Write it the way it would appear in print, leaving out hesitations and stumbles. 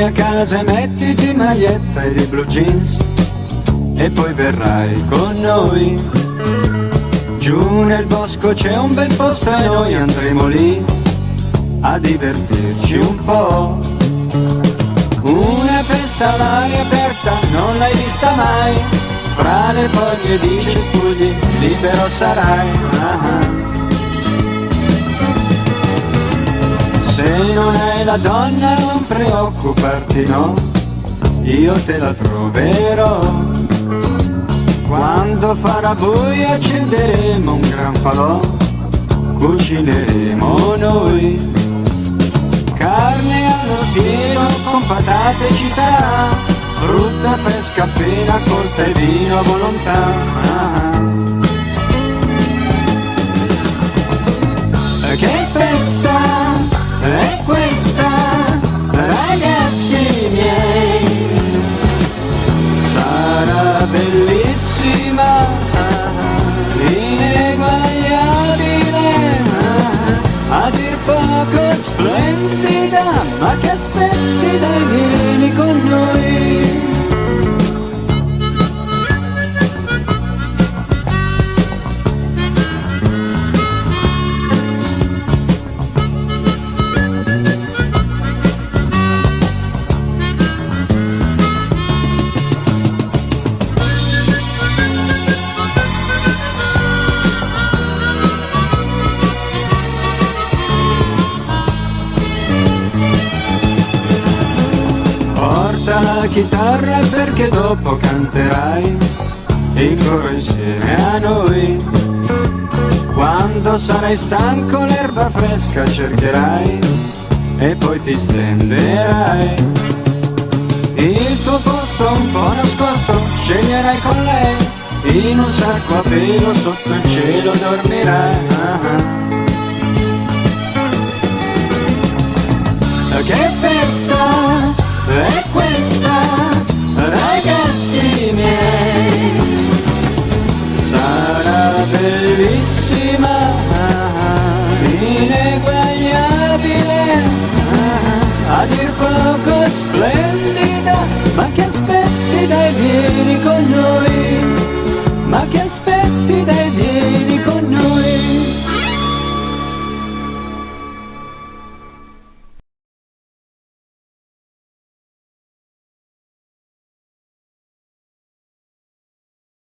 Vieni a casa e mettiti maglietta e di blue jeans e poi verrai con noi. Giù nel bosco c'è un bel posto e noi andremo lì a divertirci un po'. Una festa all'aria aperta, non l'hai vista mai, fra le foglie di cespugli libero sarai. Se non hai la donna non preoccuparti, no, io te la troverò. Quando farà buio accenderemo un gran falò, cucineremo noi. Carne allo stiro con patate ci sarà, frutta fresca appena colta e vino a volontà. Che festa è questa, ragazzi miei? Sarà bellissima, ineguagliabile, a dir poco splendida, ma che aspetti, dai, vieni con noi. La chitarra perché dopo canterai in coro insieme a noi. Quando sarai stanco l'erba fresca cercherai e poi ti stenderai. Il tuo posto un po' nascosto sceglierai con lei, in un sacco a pelo sotto il cielo dormirai. Che festa è questa, ragazzi miei? Sarà bellissima, ineguagliabile, a dir poco splendida, ma che aspetti, dai, vieni con noi. Ma che aspetti, dai, vieni